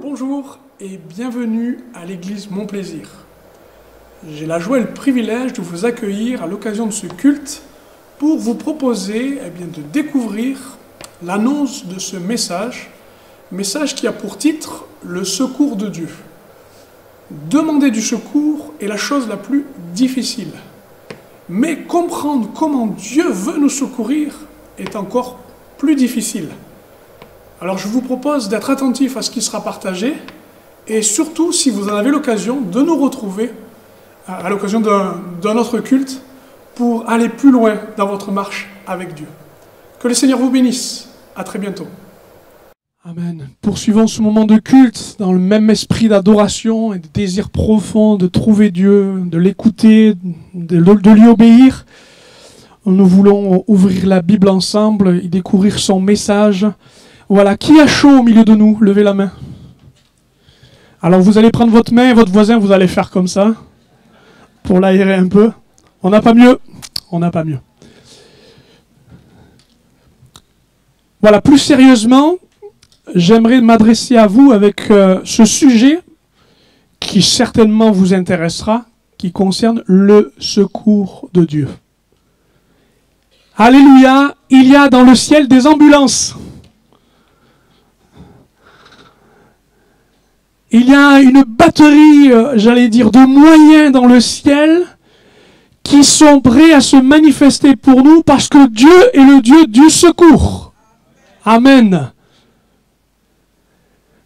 Bonjour et bienvenue à l'église Mon Plaisir. J'ai la joie et le privilège de vous accueillir à l'occasion de ce culte pour vous proposer de découvrir l'annonce de ce message qui a pour titre « Le secours de Dieu ». Demander du secours est la chose la plus difficile, mais comprendre comment Dieu veut nous secourir est encore plus difficile. Alors je vous propose d'être attentif à ce qui sera partagé et surtout, si vous en avez l'occasion, de nous retrouver à l'occasion d'un autre culte pour aller plus loin dans votre marche avec Dieu. Que le Seigneur vous bénisse. À très bientôt. Amen. Poursuivons ce moment de culte dans le même esprit d'adoration et de désir profond de trouver Dieu, de l'écouter, de lui obéir. Nous voulons ouvrir la Bible ensemble et découvrir son message. Voilà, qui a chaud au milieu de nous? Levez la main. Alors vous allez prendre votre main et votre voisin, vous allez faire comme ça, pour l'aérer un peu. On n'a pas mieux. On n'a pas mieux. Voilà, plus sérieusement, j'aimerais m'adresser à vous avec ce sujet qui certainement vous intéressera, qui concerne le secours de Dieu. Alléluia, il y a dans le ciel des ambulances. Il y a une batterie, de moyens dans le ciel qui sont prêts à se manifester pour nous parce que Dieu est le Dieu du secours. Amen.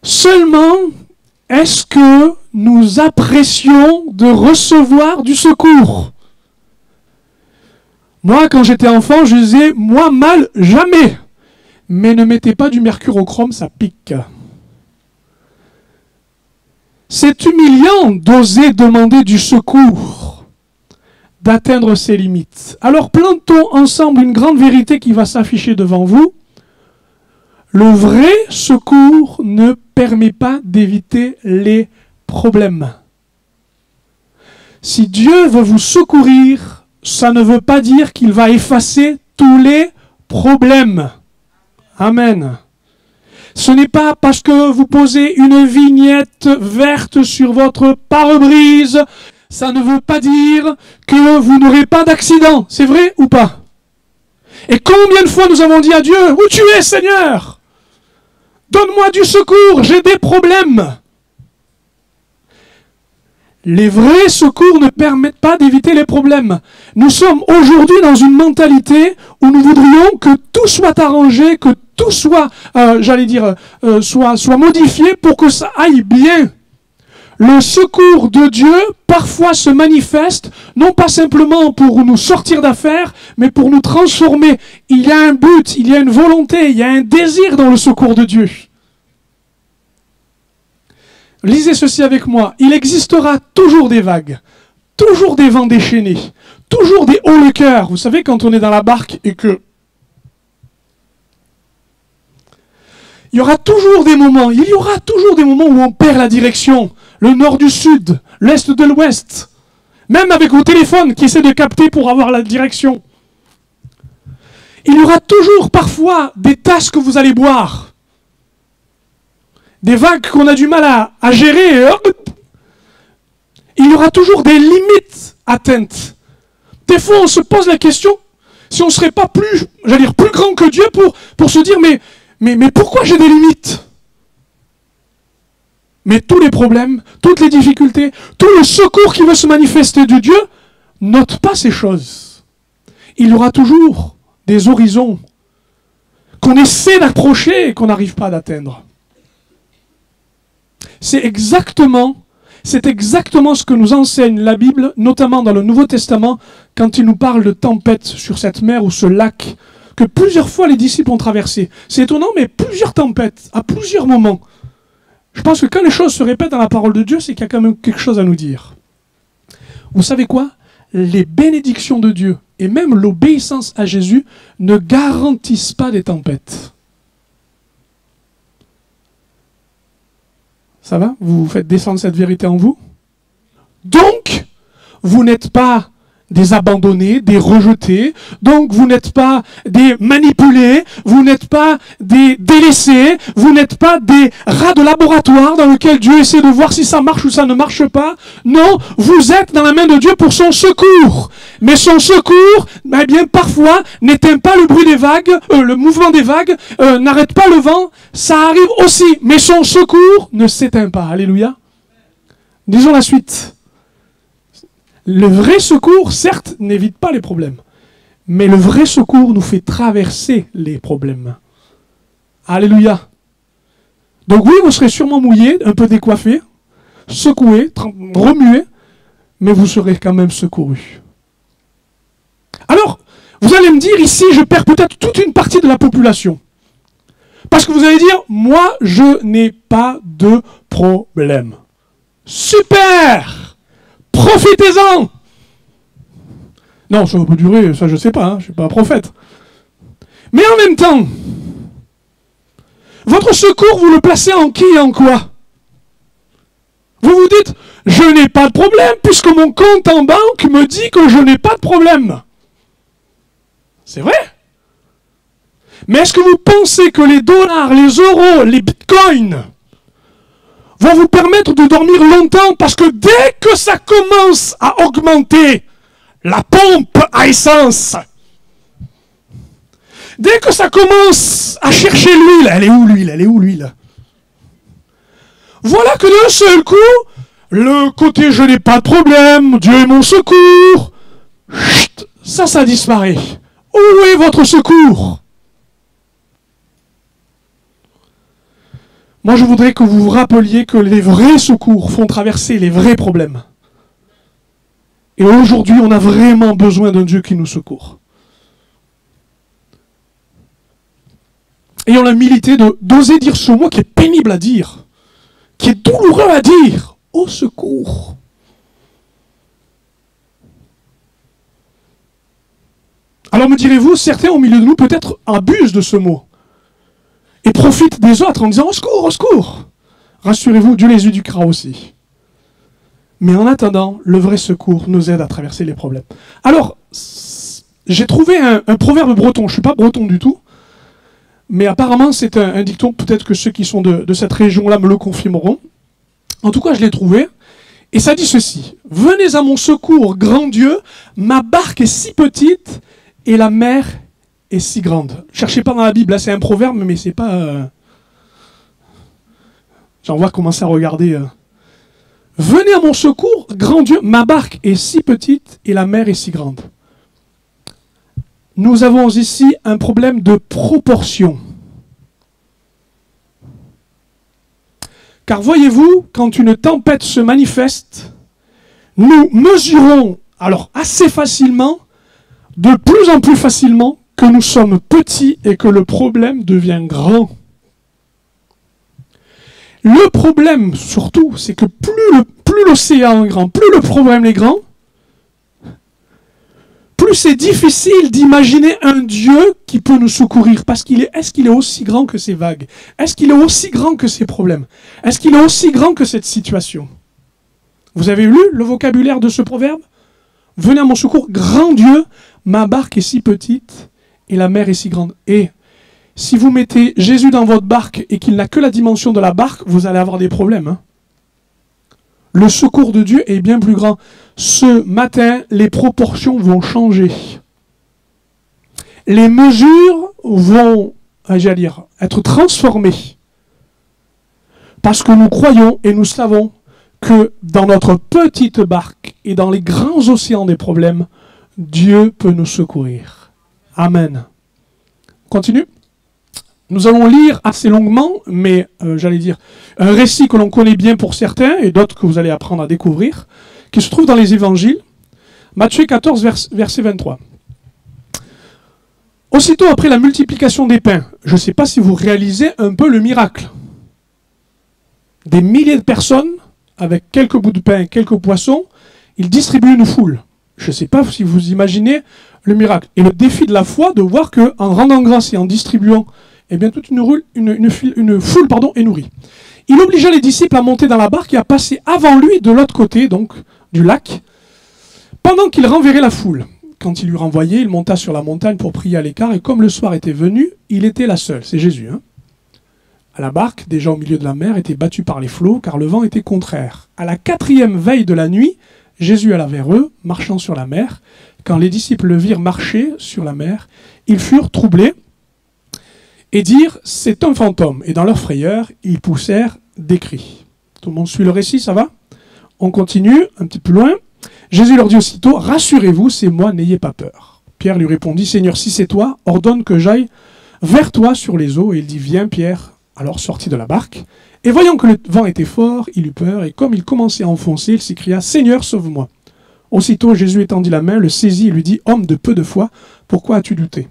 Seulement, est-ce que nous apprécions de recevoir du secours? Moi, quand j'étais enfant, je disais, moi, mal, jamais. Mais ne mettez pas du mercurochrome, ça pique. C'est humiliant d'oser demander du secours, d'atteindre ses limites. Alors plantons ensemble une grande vérité qui va s'afficher devant vous. Le vrai secours ne permet pas d'éviter les problèmes. Si Dieu veut vous secourir, ça ne veut pas dire qu'il va effacer tous les problèmes. Amen. Ce n'est pas parce que vous posez une vignette verte sur votre pare-brise, ça ne veut pas dire que vous n'aurez pas d'accident. C'est vrai ou pas? Et combien de fois nous avons dit à Dieu, où tu es, Seigneur? Donne-moi du secours, j'ai des problèmes. Les vrais secours ne permettent pas d'éviter les problèmes. Nous sommes aujourd'hui dans une mentalité où nous voudrions que tout soit arrangé, que tout soit, soit modifié pour que ça aille bien. Le secours de Dieu, parfois, se manifeste, non pas simplement pour nous sortir d'affaires, mais pour nous transformer. Il y a un but, il y a une volonté, il y a un désir dans le secours de Dieu. Lisez ceci avec moi. Il existera toujours des vagues, toujours des vents déchaînés, toujours des hauts le cœur. Vous savez, quand on est dans la barque et que... il y aura toujours des moments où on perd la direction. Le nord du sud, l'est de l'ouest. Même avec vos téléphones qui essaient de capter pour avoir la direction. Il y aura toujours parfois des tasses que vous allez boire. Des vagues qu'on a du mal à gérer. Il y aura toujours des limites atteintes. Des fois, on se pose la question si on ne serait pas plus grand que Dieu pour se dire mais pourquoi j'ai des limites? Mais tous les problèmes, toutes les difficultés, tout le secours qui veut se manifester de Dieu, note pas ces choses. Il y aura toujours des horizons qu'on essaie d'approcher et qu'on n'arrive pas à atteindre. C'est exactement ce que nous enseigne la Bible, notamment dans le Nouveau Testament, quand il nous parle de tempête sur cette mer ou ce lac que plusieurs fois les disciples ont traversé. C'est étonnant, mais plusieurs tempêtes, à plusieurs moments. Je pense que quand les choses se répètent dans la parole de Dieu, c'est qu'il y a quand même quelque chose à nous dire. Vous savez quoi? Les bénédictions de Dieu et même l'obéissance à Jésus ne garantissent pas des tempêtes. Ça va? Vous faites descendre cette vérité en vous? Donc, vous n'êtes pas des abandonnés, des rejetés. Donc vous n'êtes pas des manipulés, vous n'êtes pas des délaissés, vous n'êtes pas des rats de laboratoire dans lesquels Dieu essaie de voir si ça marche ou ça ne marche pas. Non, vous êtes dans la main de Dieu pour son secours. Mais son secours, eh bien parfois, n'éteint pas le bruit des vagues, le mouvement des vagues, n'arrête pas le vent, ça arrive aussi. Mais son secours ne s'éteint pas. Alléluia. Disons la suite. Le vrai secours, certes, n'évite pas les problèmes. Mais le vrai secours nous fait traverser les problèmes. Alléluia. Donc oui, vous serez sûrement mouillé, un peu décoiffé, secoué, remué, mais vous serez quand même secouru. Alors, vous allez me dire, ici, je perds peut-être toute une partie de la population. Parce que vous allez dire, moi, je n'ai pas de problème. Super! Profitez-en! Non, ça peut durer, ça je sais pas, je ne suis pas un prophète. Mais en même temps, votre secours, vous le placez en qui et en quoi? Vous vous dites, je n'ai pas de problème puisque mon compte en banque me dit que je n'ai pas de problème. C'est vrai? Mais est-ce que vous pensez que les dollars, les euros, les bitcoins vont vous permettre de dormir longtemps parce que dès que ça commence à augmenter, la pompe à essence, dès que ça commence à chercher l'huile, elle est où l'huile? Elle est où l'huile? Voilà que d'un seul coup, le côté je n'ai pas de problème, Dieu est mon secours, chut, ça disparaît. Où est votre secours? Moi, je voudrais que vous vous rappeliez que les vrais secours font traverser les vrais problèmes. Et aujourd'hui, on a vraiment besoin d'un Dieu qui nous secourt. Ayons l'humilité d'oser dire ce mot qui est pénible à dire, qui est douloureux à dire. Au secours. Alors me direz-vous, certains au milieu de nous peut-être abusent de ce mot. Et profitent des autres en disant « Au secours, au secours !» Rassurez-vous, Dieu les éduquera aussi. Mais en attendant, le vrai secours nous aide à traverser les problèmes. Alors, j'ai trouvé un proverbe breton. Je ne suis pas breton du tout. Mais apparemment, c'est un dicton. Peut-être que ceux qui sont de cette région-là me le confirmeront. En tout cas, je l'ai trouvé. Et ça dit ceci. « Venez à mon secours, grand Dieu. Ma barque est si petite et la mer est si grande. » Cherchez pas dans la Bible, là c'est un proverbe, mais c'est pas... J'en vois commencer à regarder. Venez à mon secours, grand Dieu, ma barque est si petite et la mer est si grande. Nous avons ici un problème de proportion. Car voyez-vous, quand une tempête se manifeste, nous mesurons alors assez facilement, de plus en plus facilement, que nous sommes petits et que le problème devient grand. Le problème, surtout, c'est que plus l'océan est grand, plus le problème est grand, plus c'est difficile d'imaginer un Dieu qui peut nous secourir. Parce est-ce qu'il est aussi grand que ces vagues? Est-ce qu'il est aussi grand que ces problèmes? Est-ce qu'il est aussi grand que cette situation? Vous avez lu le vocabulaire de ce proverbe? Venez à mon secours, grand Dieu, ma barque est si petite et la mer est si grande. Et si vous mettez Jésus dans votre barque et qu'il n'a que la dimension de la barque, vous allez avoir des problèmes. Le secours de Dieu est bien plus grand. Ce matin, les proportions vont changer. Les mesures vont, j'allais dire, être transformées. Parce que nous croyons et nous savons que dans notre petite barque et dans les grands océans des problèmes, Dieu peut nous secourir. Amen. Continue. Nous allons lire assez longuement, mais j'allais dire, un récit que l'on connaît bien pour certains et d'autres que vous allez apprendre à découvrir, qui se trouve dans les évangiles. Matthieu 14, verset 23. Aussitôt après la multiplication des pains, je ne sais pas si vous réalisez un peu le miracle. Des milliers de personnes, avec quelques bouts de pain, quelques poissons, ils distribuent une foule. Je ne sais pas si vous imaginez le miracle. Et le défi de la foi, de voir qu'en rendant grâce et en distribuant, eh bien, toute une foule est nourrie. Il obligea les disciples à monter dans la barque et à passer avant lui de l'autre côté, donc, du lac, Pendant qu'il renverrait la foule, quand il lui renvoyait, il monta sur la montagne pour prier à l'écart, et comme le soir était venu, il était là seul, c'est Jésus. À la barque, déjà au milieu de la mer, était battue par les flots, car le vent était contraire. À la 4e veille de la nuit, Jésus alla vers eux, marchant sur la mer. Quand les disciples le virent marcher sur la mer, ils furent troublés et dirent « C'est un fantôme ». Et dans leur frayeur, ils poussèrent des cris. Tout le monde suit le récit, ça va? On continue, un petit peu loin. Jésus leur dit aussitôt « Rassurez-vous, c'est moi, n'ayez pas peur ». Pierre lui répondit « Seigneur, si c'est toi, ordonne que j'aille vers toi sur les eaux. » Et il dit « Viens, Pierre ». Alors sortit de la barque, et voyant que le vent était fort, il eut peur, et comme il commençait à enfoncer, il s'écria « Seigneur, sauve-moi ». Aussitôt Jésus étendit la main, le saisit et lui dit « Homme de peu de foi, pourquoi as-tu douté ?»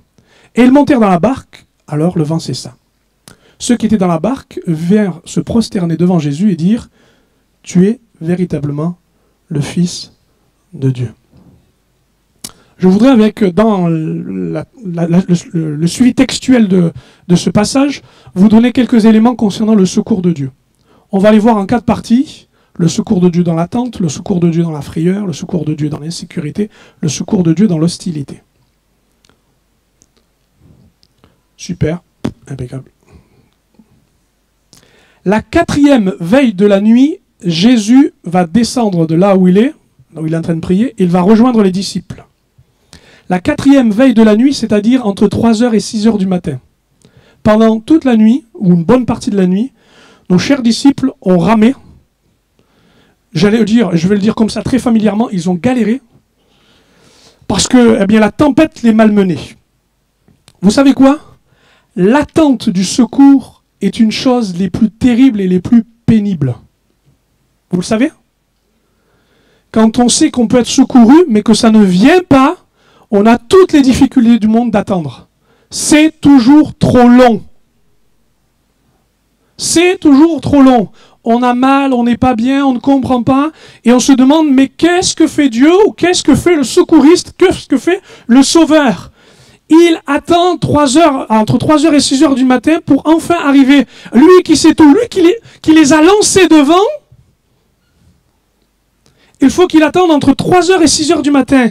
Et ils montèrent dans la barque, alors le vent cessa. Ceux qui étaient dans la barque vinrent se prosterner devant Jésus et dire « Tu es véritablement le Fils de Dieu ». Je voudrais, dans le suivi textuel de ce passage, vous donner quelques éléments concernant le secours de Dieu. On va les voir en 4 parties. Le secours de Dieu dans l'attente, le secours de Dieu dans la frayeur, le secours de Dieu dans l'insécurité, le secours de Dieu dans l'hostilité. Super, impeccable. La 4e veille de la nuit, Jésus va descendre de là où il est en train de prier, et il va rejoindre les disciples. La 4e veille de la nuit, c'est-à-dire entre 3h et 6h du matin. Pendant toute la nuit, ou une bonne partie de la nuit, nos chers disciples ont ramé. Je vais le dire comme ça très familièrement, ils ont galéré. Parce que la tempête les malmenait. Vous savez quoi? L'attente du secours est une chose les plus terribles et les plus pénibles. Vous le savez? Quand on sait qu'on peut être secouru, mais que ça ne vient pas, on a toutes les difficultés du monde d'attendre. C'est toujours trop long. C'est toujours trop long. On a mal, on n'est pas bien, on ne comprend pas, et on se demande, mais qu'est-ce que fait Dieu, ou qu'est-ce que fait le secouriste, qu'est-ce que fait le sauveur? Il attend entre 3h et 6h du matin pour enfin arriver. Lui qui sait tout, lui qui les a lancés devant, il faut qu'il attende entre 3h et 6h du matin.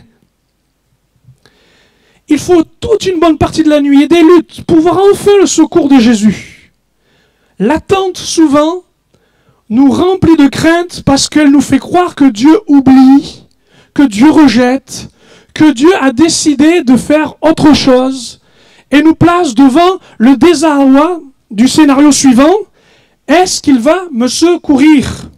Il faut toute une bonne partie de la nuit et des luttes pour voir enfin le secours de Jésus. L'attente, souvent, nous remplit de crainte parce qu'elle nous fait croire que Dieu oublie, que Dieu rejette, que Dieu a décidé de faire autre chose et nous place devant le désarroi du scénario suivant. Est-ce qu'il va me secourir?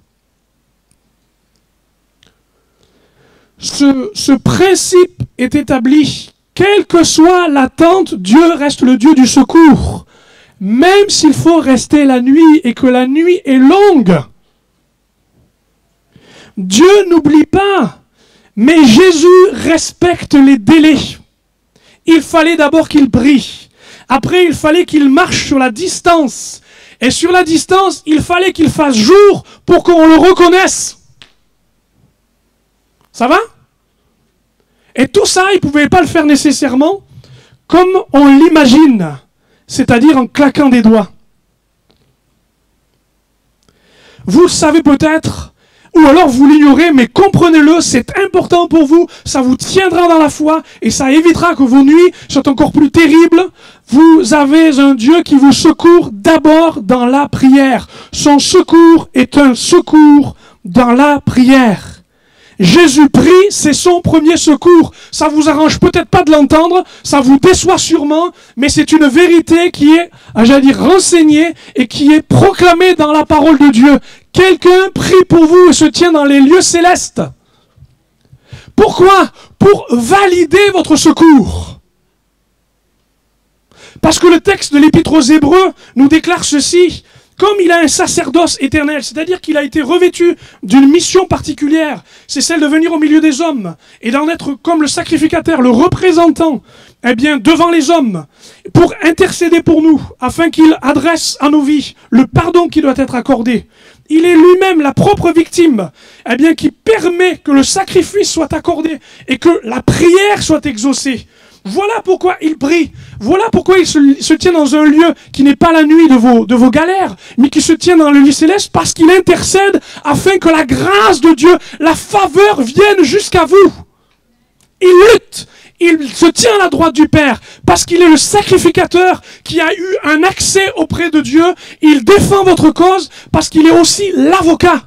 Ce principe est établi. Quelle que soit l'attente, Dieu reste le Dieu du secours. Même s'il faut rester la nuit et que la nuit est longue. Dieu n'oublie pas. Mais Jésus respecte les délais. Il fallait d'abord qu'il brille. Après, il fallait qu'il marche sur la distance. Et sur la distance, il fallait qu'il fasse jour pour qu'on le reconnaisse. Ça va? Et tout ça, il ne pouvait pas le faire nécessairement comme on l'imagine, c'est-à-dire en claquant des doigts. Vous le savez peut-être, ou alors vous l'ignorez, mais comprenez-le, c'est important pour vous, ça vous tiendra dans la foi, et ça évitera que vos nuits soient encore plus terribles. Vous avez un Dieu qui vous secourt d'abord dans la prière. Son secours est un secours dans la prière. Jésus prie, c'est son premier secours. Ça vous arrange peut-être pas de l'entendre, ça vous déçoit sûrement, mais c'est une vérité qui est, renseignée et qui est proclamée dans la parole de Dieu. Quelqu'un prie pour vous et se tient dans les lieux célestes. Pourquoi? Pour valider votre secours. Parce que le texte de l'Épître aux Hébreux nous déclare ceci. Comme il a un sacerdoce éternel, c'est-à-dire qu'il a été revêtu d'une mission particulière, c'est celle de venir au milieu des hommes et d'en être comme le sacrificateur, le représentant, devant les hommes, pour intercéder pour nous, afin qu'il adresse à nos vies le pardon qui doit être accordé. Il est lui-même la propre victime, qui permet que le sacrifice soit accordé et que la prière soit exaucée. Voilà pourquoi il prie. Voilà pourquoi il se tient dans un lieu qui n'est pas la nuit de vos galères, mais qui se tient dans le lieu céleste parce qu'il intercède afin que la grâce de Dieu, la faveur vienne jusqu'à vous. Il lutte. Il se tient à la droite du Père parce qu'il est le sacrificateur qui a eu un accès auprès de Dieu. Il défend votre cause parce qu'il est aussi l'avocat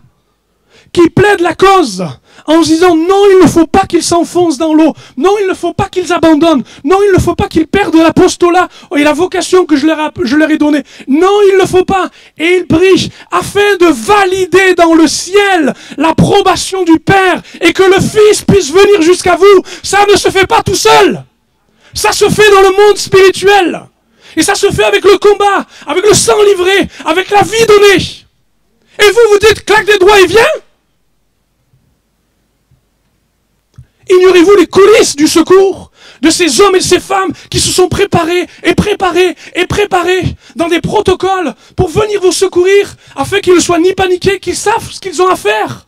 qui plaide la cause en se disant non, il ne faut pas qu'ils s'enfoncent dans l'eau. Non, il ne faut pas qu'ils abandonnent. Non, il ne faut pas qu'ils perdent l'apostolat et la vocation que je leur ai donnée. Non, il ne faut pas. Et il prie afin de valider dans le ciel l'approbation du Père et que le Fils puisse venir jusqu'à vous. Ça ne se fait pas tout seul. Ça se fait dans le monde spirituel. Et ça se fait avec le combat, avec le sang livré, avec la vie donnée. Et vous dites, claque des doigts et viens. Ignorez-vous les coulisses du secours de ces hommes et de ces femmes qui se sont préparés dans des protocoles pour venir vous secourir afin qu'ils ne soient ni paniqués, qu'ils savent ce qu'ils ont à faire.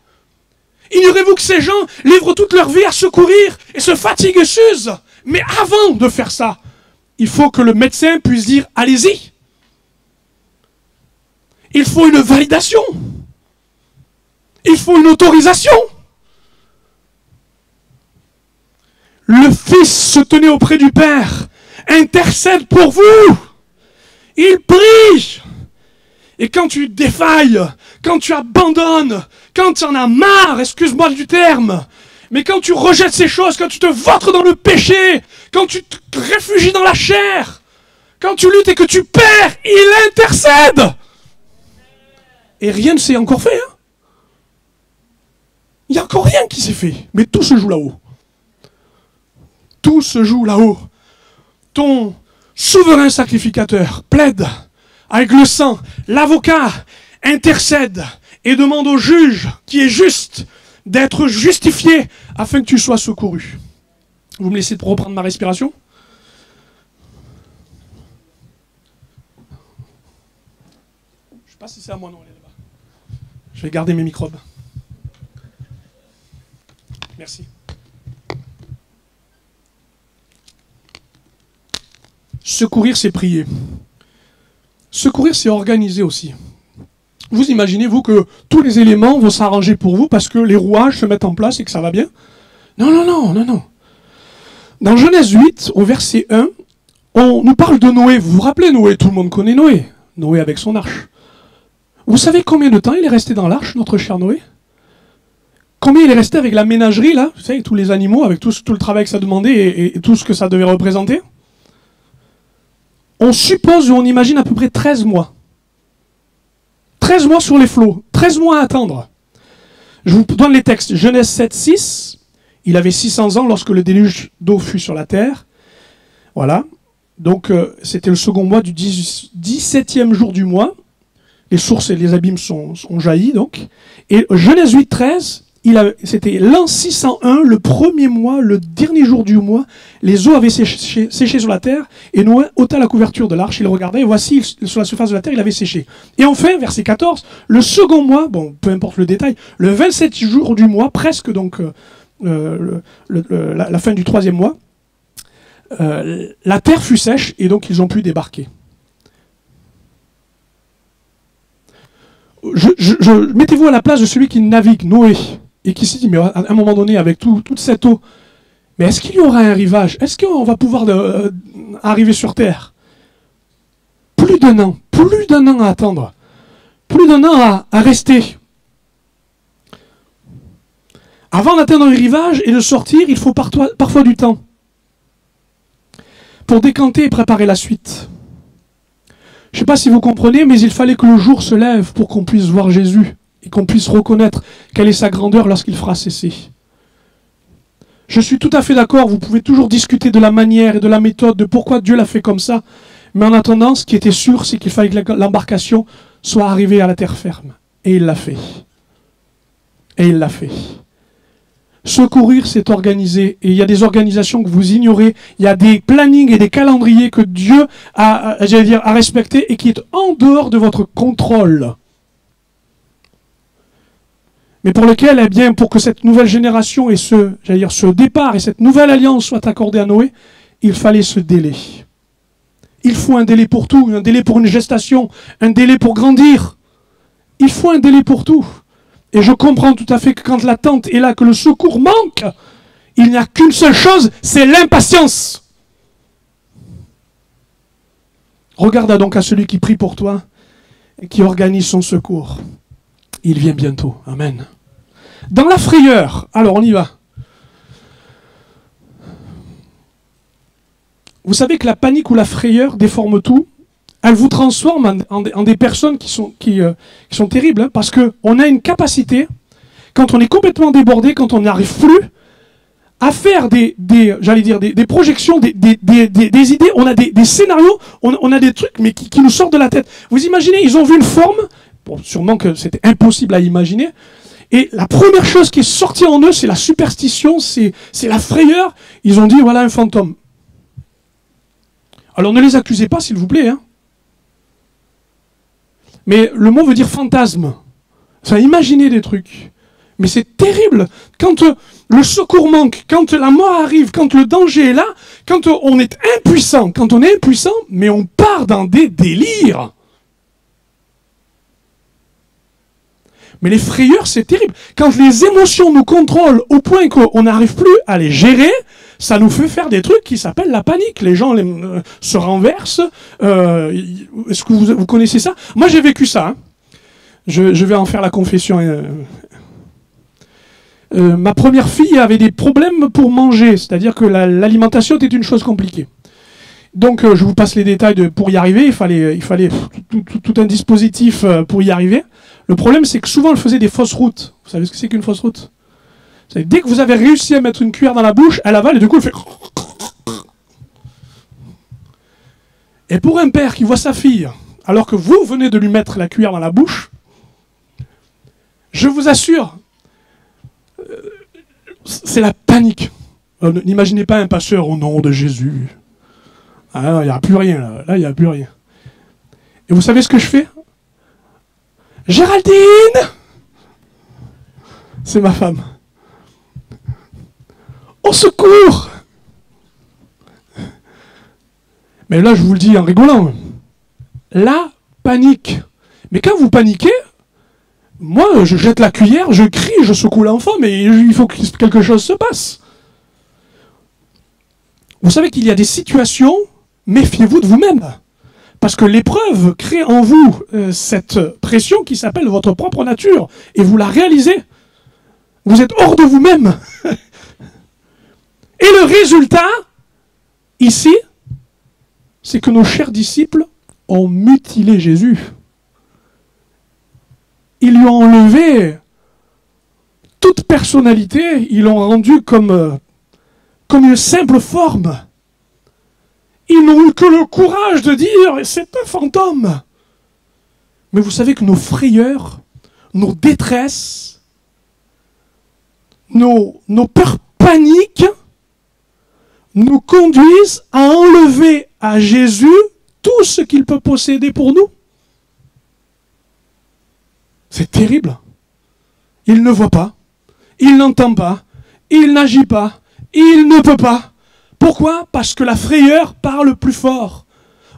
Ignorez-vous que ces gens livrent toute leur vie à secourir et se fatiguent et s'usent. Mais avant de faire ça, il faut que le médecin puisse dire « allez-y ». Il faut une validation. Il faut une autorisation. Le Fils se tenait auprès du Père, intercède pour vous. Il prie. Et quand tu défailles, quand tu abandonnes, quand tu en as marre, excuse-moi du terme, mais quand tu rejettes ces choses, quand tu te vautres dans le péché, quand tu te réfugies dans la chair, quand tu luttes et que tu perds, il intercède. Et rien ne s'est encore fait. Hein. Il n'y a encore rien qui s'est fait, mais tout se joue là-haut. Tout se joue là-haut. Ton souverain sacrificateur plaide avec le sang. L'avocat intercède et demande au juge qui est juste d'être justifié afin que tu sois secouru. Vous me laissez reprendre ma respiration ? Je ne sais pas si c'est à moi, non, elle est là-bas. Je vais garder mes microbes. Merci. Secourir, c'est prier. Secourir, c'est organiser aussi. Vous imaginez, vous, que tous les éléments vont s'arranger pour vous parce que les rouages se mettent en place et que ça va bien ? Non, non, non, non, non. Dans Genèse 8, au verset 1, on nous parle de Noé. Vous vous rappelez Noé ? Tout le monde connaît Noé. Noé avec son arche. Vous savez combien de temps il est resté dans l'arche, notre cher Noé ? Combien il est resté avec la ménagerie, là ? Vous savez, tous les animaux, avec tout le travail que ça demandait et tout ce que ça devait représenter ? On suppose ou on imagine à peu près 13 mois. 13 mois sur les flots. 13 mois à attendre. Je vous donne les textes. Genèse 7, 6. Il avait 600 ans lorsque le déluge d'eau fut sur la terre. Voilà. Donc, c'était le second mois du 17e jour du mois. Les sources et les abîmes sont jaillis, donc. Et Genèse 8, 13, c'était l'an 601, le premier mois, le dernier jour du mois. Les eaux avaient séché sur la terre, et Noé ôta la couverture de l'arche, il regardait, et voici, sur la surface de la terre, il avait séché. Et enfin, verset 14, le second mois, bon, peu importe le détail, le 27 jour du mois, presque donc la fin du troisième mois, la terre fut sèche, et donc ils ont pu débarquer. Mettez-vous à la place de celui qui navigue, Noé, et qui s'est dit, mais à un moment donné, avec toute cette eau, mais est-ce qu'il y aura un rivage ? Est-ce qu'on va pouvoir arriver sur Terre ? Plus d'un an à attendre, plus d'un an à rester. Avant d'atteindre le rivage et de sortir, il faut parfois du temps pour décanter et préparer la suite. Je ne sais pas si vous comprenez, mais il fallait que le jour se lève pour qu'on puisse voir Jésus et qu'on puisse reconnaître quelle est sa grandeur lorsqu'il fera cesser. Je suis tout à fait d'accord, vous pouvez toujours discuter de la manière et de la méthode, de pourquoi Dieu l'a fait comme ça, mais en attendant, ce qui était sûr, c'est qu'il fallait que l'embarcation soit arrivée à la terre ferme. Et il l'a fait. Et il l'a fait. Secourir, c'est organiser. Et il y a des organisations que vous ignorez. Il y a des plannings et des calendriers que Dieu a respectés et qui est en dehors de votre contrôle. Mais pour lequel, eh bien, pour que cette nouvelle génération et ce départ et cette nouvelle alliance soient accordés à Noé, il fallait ce délai. Il faut un délai pour tout, un délai pour une gestation, un délai pour grandir. Il faut un délai pour tout. Et je comprends tout à fait que quand l'attente est là, que le secours manque, il n'y a qu'une seule chose, c'est l'impatience. Regarde donc à celui qui prie pour toi et qui organise son secours. Il vient bientôt. Amen. Dans la frayeur, alors on y va. Vous savez que la panique ou la frayeur déforme tout. Elle vous transforme en des personnes qui sont terribles, hein, parce qu'on a une capacité, quand on est complètement débordé, quand on n'arrive plus, à faire des projections, des idées, on a des scénarios, on a des trucs mais qui nous sortent de la tête. Vous imaginez, ils ont vu une forme, bon, sûrement que c'était impossible à imaginer, et la première chose qui est sortie en eux, c'est la superstition, c'est la frayeur. Ils ont dit, voilà un fantôme. Alors ne les accusez pas, s'il vous plaît, hein. Mais le mot veut dire fantasme. Ça, imaginer des trucs. Mais c'est terrible. Quand le secours manque, quand la mort arrive, quand le danger est là, quand on est impuissant, mais on part dans des délires. Mais les frayeurs, c'est terrible. Quand les émotions nous contrôlent au point qu'on n'arrive plus à les gérer, ça nous fait faire des trucs qui s'appellent la panique. Les gens se renversent. Est-ce que vous connaissez ça? Moi, j'ai vécu ça. Hein. Je vais en faire la confession. Ma première fille avait des problèmes pour manger. C'est-à-dire que l'alimentation était une chose compliquée. Donc, je vous passe les détails pour y arriver. Il fallait tout un dispositif pour y arriver. Le problème, c'est que souvent, elle faisait des fausses routes. Vous savez ce que c'est qu'une fausse route? Dès que vous avez réussi à mettre une cuillère dans la bouche, elle avale et du coup, elle fait... Et pour un père qui voit sa fille, alors que vous venez de lui mettre la cuillère dans la bouche, je vous assure, c'est la panique. N'imaginez pas un pasteur au nom de Jésus. Ah, il n'y a plus rien là. Là, il n'y a plus rien. Et vous savez ce que je fais? Géraldine! C'est ma femme. Au secours! Mais là, je vous le dis en rigolant. La panique. Mais quand vous paniquez, moi, je jette la cuillère, je crie, je secoue l'enfant, mais il faut que quelque chose se passe. Vous savez qu'il y a des situations, méfiez-vous de vous-même. Parce que l'épreuve crée en vous cette pression qui s'appelle votre propre nature. Et vous la réalisez. Vous êtes hors de vous-même. Et le résultat, ici, c'est que nos chers disciples ont mutilé Jésus. Ils lui ont enlevé toute personnalité, ils l'ont rendu comme une simple forme. Ils n'ont eu que le courage de dire « c'est un fantôme ». Mais vous savez que nos frayeurs, nos détresses, nos peurs paniques nous conduisent à enlever à Jésus tout ce qu'il peut posséder pour nous. C'est terrible. Il ne voit pas, il n'entend pas, il n'agit pas, il ne peut pas. Pourquoi? Parce que la frayeur parle plus fort.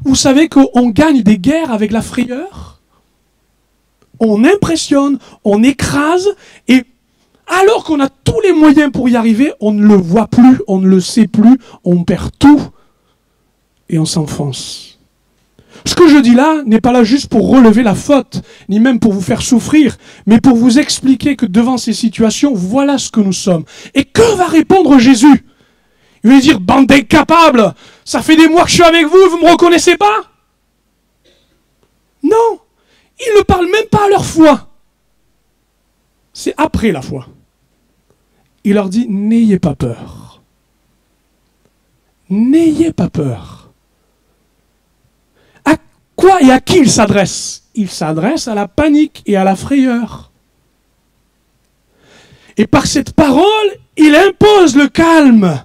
Vous savez qu'on gagne des guerres avec la frayeur? On impressionne, on écrase, et alors qu'on a tous les moyens pour y arriver, on ne le voit plus, on ne le sait plus, on perd tout, et on s'enfonce. Ce que je dis là n'est pas là juste pour relever la faute, ni même pour vous faire souffrir, mais pour vous expliquer que devant ces situations, voilà ce que nous sommes. Et que va répondre Jésus? Il va dire, bande d'incapables, ça fait des mois que je suis avec vous, vous ne me reconnaissez pas? Non, ils ne parlent même pas à leur foi. C'est après la foi. Il leur dit, n'ayez pas peur. N'ayez pas peur. À quoi et à qui il s'adresse? Il s'adresse à la panique et à la frayeur. Et par cette parole, il impose le calme.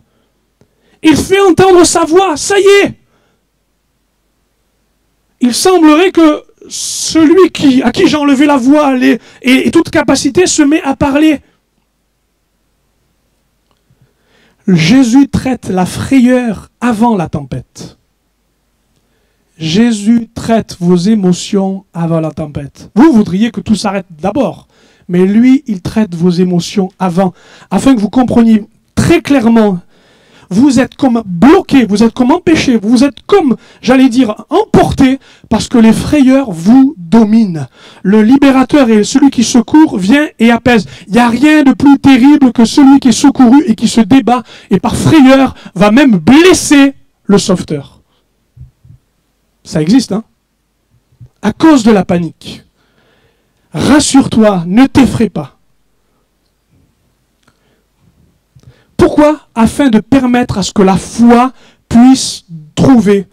Il fait entendre sa voix, ça y est. Il semblerait que celui à qui j'ai enlevé la voix et toute capacité se met à parler. Jésus traite la frayeur avant la tempête. Jésus traite vos émotions avant la tempête. Vous voudriez que tout s'arrête d'abord, mais lui, il traite vos émotions avant, afin que vous compreniez très très clairement, vous êtes comme bloqué, vous êtes comme empêché, vous êtes comme, j'allais dire, emporté, parce que les frayeurs vous dominent. Le libérateur et celui qui secourt vient et apaise. Il n'y a rien de plus terrible que celui qui est secouru et qui se débat, et par frayeur va même blesser le sauveteur. Ça existe, hein? À cause de la panique. Rassure-toi, ne t'effraie pas. Pourquoi? Afin de permettre à ce que la foi puisse trouver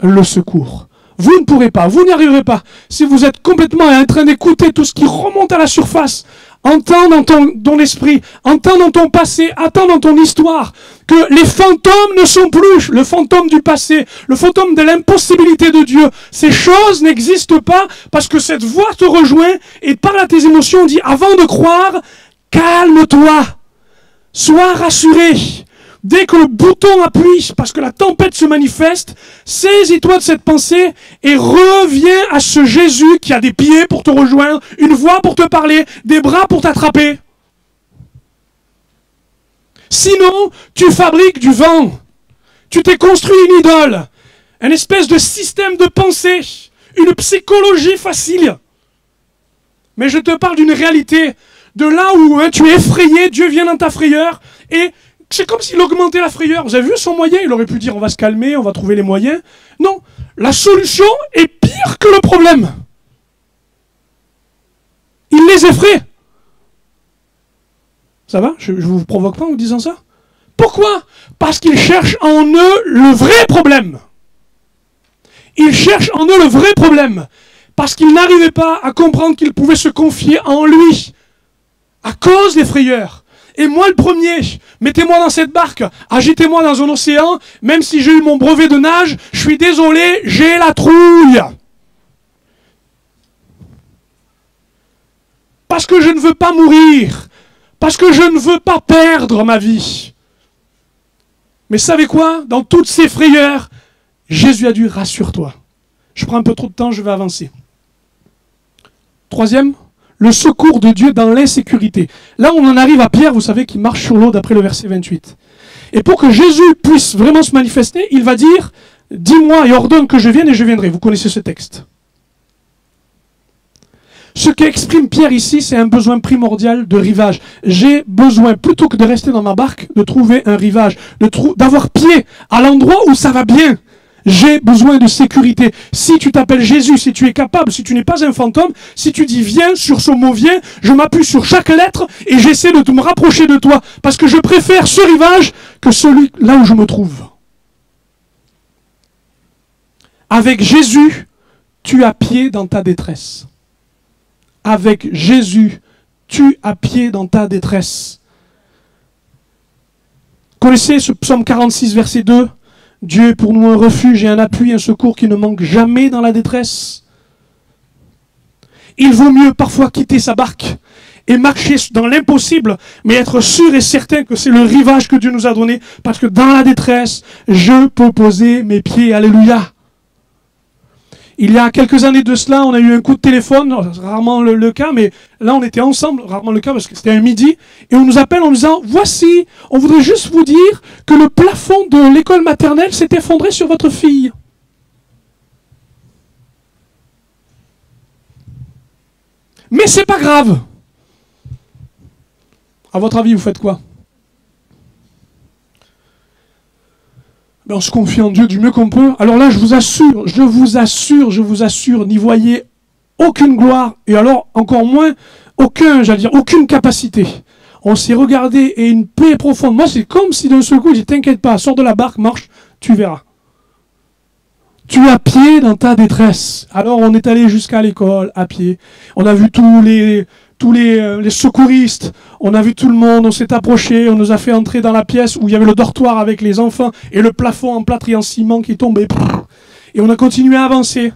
le secours. Vous ne pourrez pas, vous n'y arriverez pas. Si vous êtes complètement en train d'écouter tout ce qui remonte à la surface, entends dans ton esprit, entends dans ton passé, entends dans ton histoire, que les fantômes ne sont plus le fantôme du passé, le fantôme de l'impossibilité de Dieu. Ces choses n'existent pas parce que cette voix te rejoint et parle à tes émotions, dit avant de croire, calme-toi. Sois rassuré. Dès que le bouton appuie, parce que la tempête se manifeste, saisis-toi de cette pensée et reviens à ce Jésus qui a des pieds pour te rejoindre, une voix pour te parler, des bras pour t'attraper. Sinon, tu fabriques du vent. Tu t'es construit une idole, une espèce de système de pensée, une psychologie facile. Mais je te parle d'une réalité. De là où tu es effrayé, Dieu vient dans ta frayeur, et c'est comme s'il augmentait la frayeur. Vous avez vu son moyen? Il aurait pu dire on va se calmer, on va trouver les moyens. Non, la solution est pire que le problème. Il les effraie. Ça va? Je ne vous provoque pas en vous disant ça? Pourquoi? Parce qu'ils cherchent en eux le vrai problème. Ils cherchent en eux le vrai problème. Parce qu'ils n'arrivaient pas à comprendre qu'ils pouvaient se confier en lui. À cause des frayeurs. Et moi le premier, mettez-moi dans cette barque, agitez-moi dans un océan, même si j'ai eu mon brevet de nage, je suis désolé, j'ai la trouille. Parce que je ne veux pas mourir. Parce que je ne veux pas perdre ma vie. Mais savez quoi? Dans toutes ces frayeurs, Jésus a dit, rassure-toi. Je prends un peu trop de temps, je vais avancer. Troisième, le secours de Dieu dans l'insécurité. Là, on en arrive à Pierre, vous savez, qui marche sur l'eau d'après le verset 28. Et pour que Jésus puisse vraiment se manifester, il va dire, dis-moi et ordonne que je vienne et je viendrai. Vous connaissez ce texte. Ce qu'exprime Pierre ici, c'est un besoin primordial de rivage. J'ai besoin, plutôt que de rester dans ma barque, de trouver un rivage, d'avoir pied à l'endroit où ça va bien. J'ai besoin de sécurité. Si tu t'appelles Jésus, si tu es capable, si tu n'es pas un fantôme, si tu dis viens sur ce mot viens, je m'appuie sur chaque lettre et j'essaie de me rapprocher de toi. Parce que je préfère ce rivage que celui là où je me trouve. Avec Jésus, tu as pied dans ta détresse. Avec Jésus, tu as pied dans ta détresse. Connaissez ce psaume 46, verset 2 ? Dieu est pour nous un refuge et un appui, un secours qui ne manque jamais dans la détresse. Il vaut mieux parfois quitter sa barque et marcher dans l'impossible, mais être sûr et certain que c'est le rivage que Dieu nous a donné, parce que dans la détresse, je peux poser mes pieds. Alléluia. Il y a quelques années de cela, on a eu un coup de téléphone, rarement le cas, mais là on était ensemble, rarement le cas parce que c'était un midi, et on nous appelle en nous disant, voici, on voudrait juste vous dire que le plafond de l'école maternelle s'est effondré sur votre fille. Mais c'est pas grave. À votre avis, vous faites quoi? Ben on se confie en Dieu du mieux qu'on peut. Alors là, je vous assure, n'y voyez aucune gloire, et alors encore moins, aucune capacité. On s'est regardé et une paix profonde. Moi, c'est comme si d'un seul coup, je dis, t'inquiète pas, sors de la barque, marche, tu verras. Tu as pied dans ta détresse. Alors on est allé jusqu'à l'école, à pied. On a vu tous les secouristes, on a vu tout le monde, on s'est approché, on nous a fait entrer dans la pièce où il y avait le dortoir avec les enfants et le plafond en plâtre et en ciment qui tombait. Et on a continué à avancer.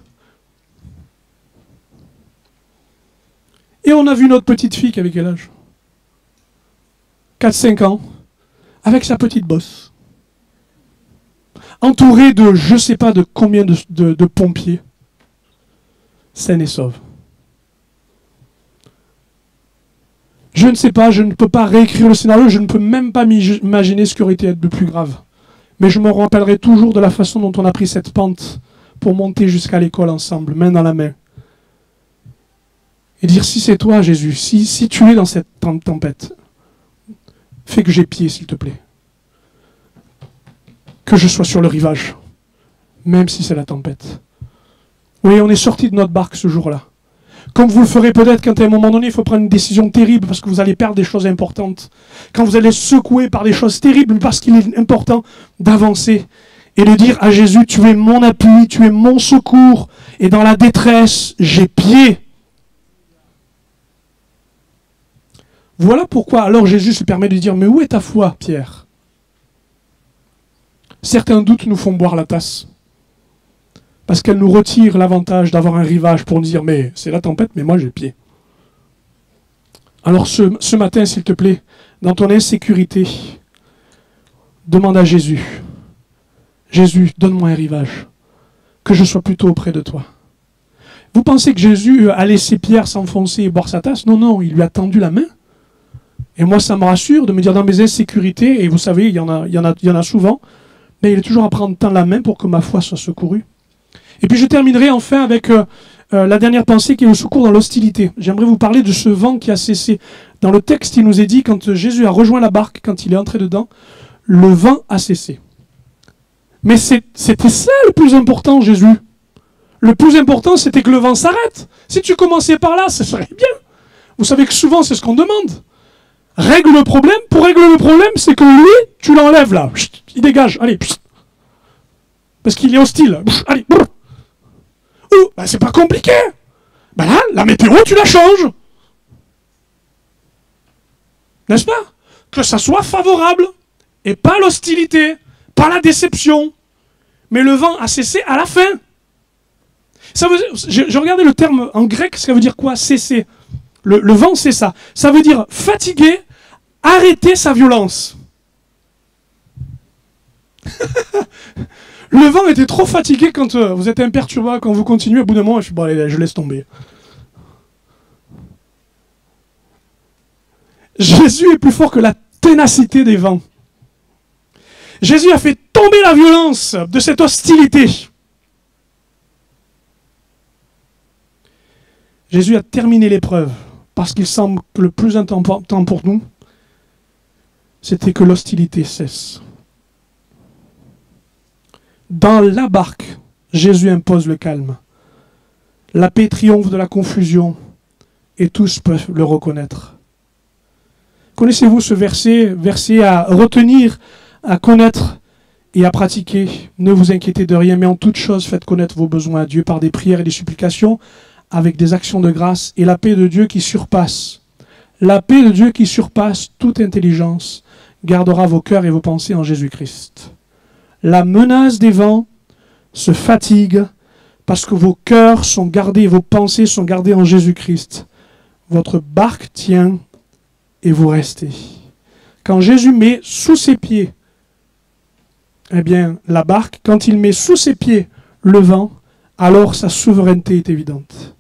Et on a vu notre petite fille qui avait quel âge? 4-5 ans, avec sa petite bosse. Entourée de je ne sais pas de combien de pompiers, saine et sauve. Je ne sais pas, je ne peux pas réécrire le scénario, je ne peux même pas m'imaginer ce qui aurait été de plus grave. Mais je me rappellerai toujours de la façon dont on a pris cette pente pour monter jusqu'à l'école ensemble, main dans la main. Et dire, si c'est toi, Jésus, si tu es dans cette tempête, fais que j'ai pied, s'il te plaît. Que je sois sur le rivage, même si c'est la tempête. Oui, on est sorti de notre barque ce jour-là. Comme vous le ferez peut-être quand à un moment donné, il faut prendre une décision terrible parce que vous allez perdre des choses importantes. Quand vous allez secouer par des choses terribles, parce qu'il est important d'avancer et de dire à Jésus, tu es mon appui, tu es mon secours, et dans la détresse, j'ai pied. Voilà pourquoi alors Jésus se permet de dire, mais où est ta foi, Pierre? Certains doutes nous font boire la tasse. Parce qu'elle nous retire l'avantage d'avoir un rivage pour nous dire, mais c'est la tempête, mais moi j'ai pied. Alors ce matin, s'il te plaît, dans ton insécurité, demande à Jésus, Jésus, donne-moi un rivage, que je sois plutôt auprès de toi. Vous pensez que Jésus a laissé Pierre s'enfoncer et boire sa tasse? Non, non, il lui a tendu la main. Et moi, ça me rassure de me dire dans mes insécurités, et vous savez, il y en a souvent, mais il est toujours à prendre tendre la main pour que ma foi soit secourue. Et puis je terminerai enfin avec la dernière pensée qui est le secours dans l'hostilité. J'aimerais vous parler de ce vent qui a cessé. Dans le texte, il nous est dit, quand Jésus a rejoint la barque, quand il est entré dedans, le vent a cessé. Mais c'était ça le plus important, Jésus. Le plus important, c'était que le vent s'arrête. Si tu commençais par là, ça serait bien. Vous savez que souvent, c'est ce qu'on demande. Règle le problème. Pour régler le problème, c'est que lui, tu l'enlèves là. Chut, il dégage. Allez. Chut. Parce qu'il est hostile. Allez. Oh, ben c'est pas compliqué. Ben là, la météo, tu la changes. N'est-ce pas? Que ça soit favorable. Et pas l'hostilité. Pas la déception. Mais le vent a cessé à la fin. Ça veut dire, je regardais le terme en grec, ça veut dire quoi? Cesser. Le vent, c'est ça. Ça veut dire fatiguer, arrêter sa violence. Le vent était trop fatigué quand vous êtes imperturbable, quand vous continuez, au bout d'un moment, je suis bon, allez, je laisse tomber. Jésus est plus fort que la ténacité des vents. Jésus a fait tomber la violence de cette hostilité. Jésus a terminé l'épreuve parce qu'il semble que le plus important pour nous, c'était que l'hostilité cesse. Dans la barque, Jésus impose le calme. La paix triomphe de la confusion et tous peuvent le reconnaître. Connaissez-vous ce verset à retenir, à connaître et à pratiquer? Ne vous inquiétez de rien, mais en toute chose, faites connaître vos besoins à Dieu par des prières et des supplications, avec des actions de grâce, et la paix de Dieu qui surpasse toute intelligence, gardera vos cœurs et vos pensées en Jésus-Christ. La menace des vents se fatigue parce que vos cœurs sont gardés, vos pensées sont gardées en Jésus-Christ. Votre barque tient et vous restez. Quand Jésus met sous ses pieds, eh bien, la barque, quand il met sous ses pieds le vent, alors sa souveraineté est évidente.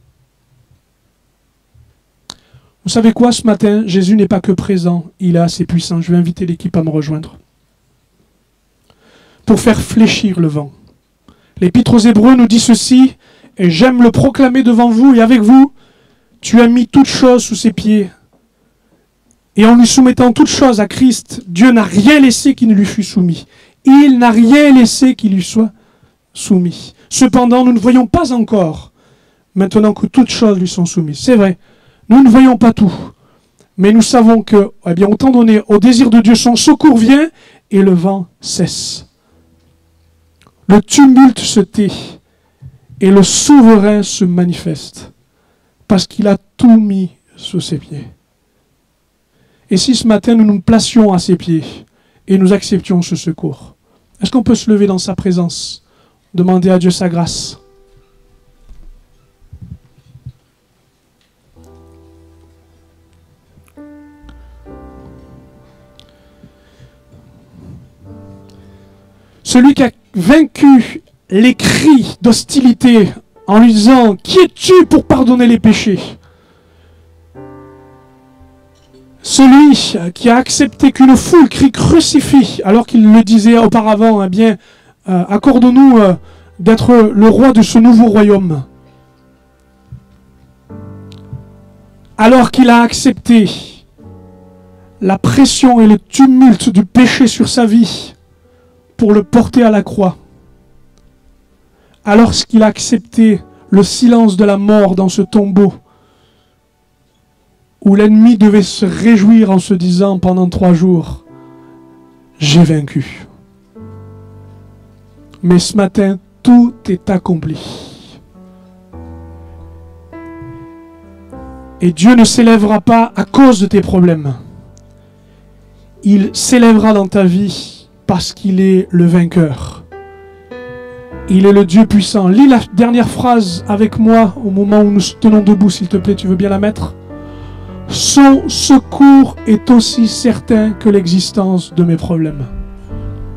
Vous savez quoi, ce matin, Jésus n'est pas que présent, il est assez puissant. Je vais inviter l'équipe à me rejoindre. Pour faire fléchir le vent. L'Épître aux Hébreux nous dit ceci, et j'aime le proclamer devant vous et avec vous, tu as mis toutes choses sous ses pieds. Et en lui soumettant toutes choses à Christ, Dieu n'a rien laissé qui ne lui fût soumis. Il n'a rien laissé qui lui soit soumis. Cependant, nous ne voyons pas encore, maintenant que toutes choses lui sont soumises. C'est vrai, nous ne voyons pas tout. Mais nous savons que, eh bien, autant donné au désir de Dieu, son secours vient et le vent cesse. Le tumulte se tait et le souverain se manifeste parce qu'il a tout mis sous ses pieds. Et si ce matin nous nous placions à ses pieds et nous acceptions ce secours, est-ce qu'on peut se lever dans sa présence, demander à Dieu sa grâce? Celui qui a vaincu les cris d'hostilité en lui disant « Qui es-tu pour pardonner les péchés ?» Celui qui a accepté qu'une foule crie crucifie, alors qu'il le disait auparavant, eh bien, accorde-nous d'être le roi de ce nouveau royaume. Alors qu'il a accepté la pression et le tumulte du péché sur sa vie pour le porter à la croix. Alors qu'il a accepté le silence de la mort dans ce tombeau, où l'ennemi devait se réjouir en se disant pendant 3 jours, j'ai vaincu. Mais ce matin, tout est accompli. Et Dieu ne s'élèvera pas à cause de tes problèmes. Il s'élèvera dans ta vie parce qu'il est le vainqueur. Il est le Dieu puissant. Lis la dernière phrase avec moi au moment où nous tenons debout, s'il te plaît, tu veux bien la mettre? Son secours est aussi certain que l'existence de mes problèmes.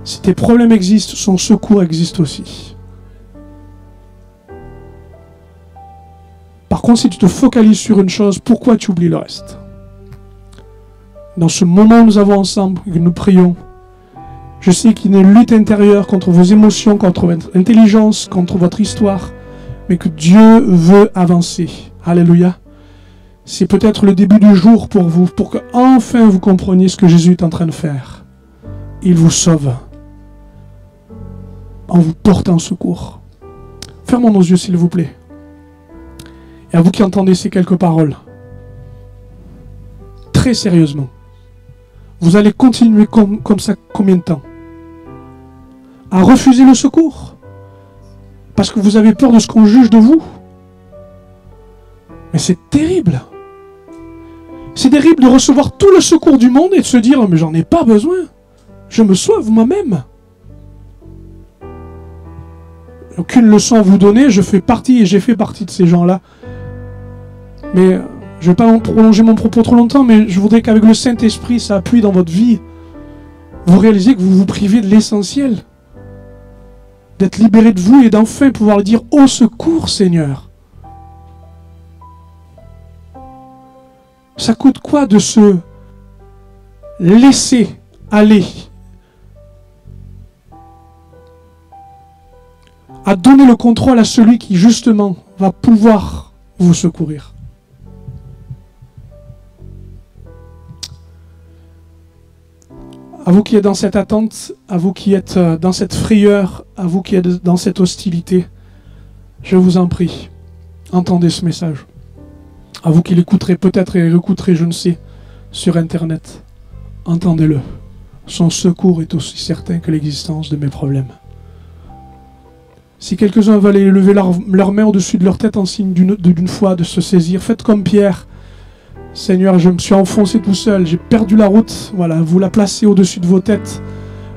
Si tes problèmes existent, son secours existe aussi. Par contre, si tu te focalises sur une chose, pourquoi tu oublies le reste? Dans ce moment où nous avons ensemble, que nous prions, je sais qu'il y a une lutte intérieure contre vos émotions, contre votre intelligence, contre votre histoire, mais que Dieu veut avancer. Alléluia. C'est peut-être le début du jour pour vous, pour que enfin vous compreniez ce que Jésus est en train de faire. Il vous sauve en vous portant secours. Fermons nos yeux, s'il vous plaît. Et à vous qui entendez ces quelques paroles, très sérieusement, vous allez continuer comme ça combien de temps? À refuser le secours? Parce que vous avez peur de ce qu'on juge de vous? Mais c'est terrible. C'est terrible de recevoir tout le secours du monde et de se dire « mais j'en ai pas besoin. Je me sauve moi-même. » Aucune leçon à vous donner, je fais partie et j'ai fait partie de ces gens-là. Mais je ne vais pas prolonger mon propos trop longtemps, mais je voudrais qu'avec le Saint-Esprit, ça appuie dans votre vie. Vous réalisez que vous vous privez de l'essentiel. D'être libéré de vous et d'enfin pouvoir dire « Au secours, Seigneur !» Ça coûte quoi de se laisser aller à donner le contrôle à celui qui justement va pouvoir vous secourir? À vous qui êtes dans cette attente, à vous qui êtes dans cette frayeur, à vous qui êtes dans cette hostilité, je vous en prie, entendez ce message. À vous qui l'écouterez peut-être et l'écouterez, je ne sais, sur Internet, entendez-le. Son secours est aussi certain que l'existence de mes problèmes. Si quelques-uns veulent lever leur main au-dessus de leur tête en signe d'une foi, de se saisir, faites comme Pierre. Seigneur, je me suis enfoncé tout seul, j'ai perdu la route. Voilà, vous la placez au-dessus de vos têtes,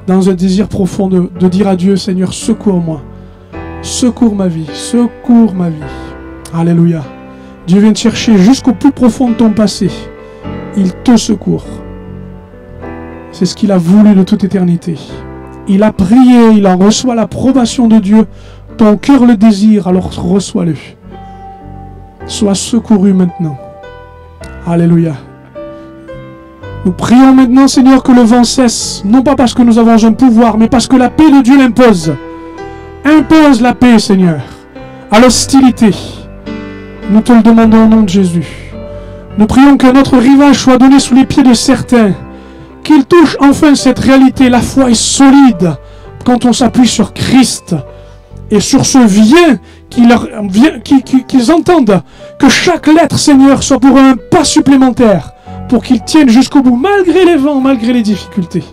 dans un désir profond de dire à Dieu, Seigneur, secours-moi. Secours ma vie, secours ma vie. Alléluia. Dieu vient te chercher jusqu'au plus profond de ton passé. Il te secourt. C'est ce qu'il a voulu de toute éternité. Il a prié, il en reçoit l'approbation de Dieu. Ton cœur le désire, alors reçois-le. Sois secouru maintenant. Alléluia. Nous prions maintenant, Seigneur, que le vent cesse, non pas parce que nous avons un pouvoir, mais parce que la paix de Dieu l'impose. Impose la paix, Seigneur, à l'hostilité. Nous te le demandons au nom de Jésus. Nous prions que notre rivage soit donné sous les pieds de certains, qu'ils touchent enfin cette réalité. La foi est solide quand on s'appuie sur Christ et sur ce bien qu'ils entendent que chaque lettre, Seigneur, soit pour eux un pas supplémentaire pour qu'ils tiennent jusqu'au bout, malgré les vents, malgré les difficultés.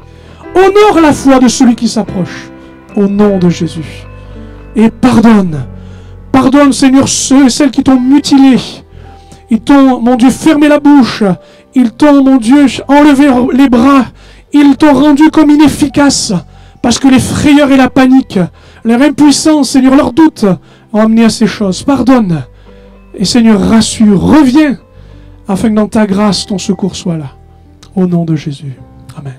Honore la foi de celui qui s'approche, au nom de Jésus. Et pardonne. Pardonne, Seigneur, ceux et celles qui t'ont mutilé. Ils t'ont, mon Dieu, fermé la bouche. Ils t'ont, mon Dieu, enlevé les bras. Ils t'ont rendu comme inefficace. Parce que les frayeurs et la panique, leur impuissance, Seigneur, leurs doutes ont amené à ces choses. Pardonne. Et Seigneur, rassure, reviens, afin que dans ta grâce, ton secours soit là. Au nom de Jésus. Amen.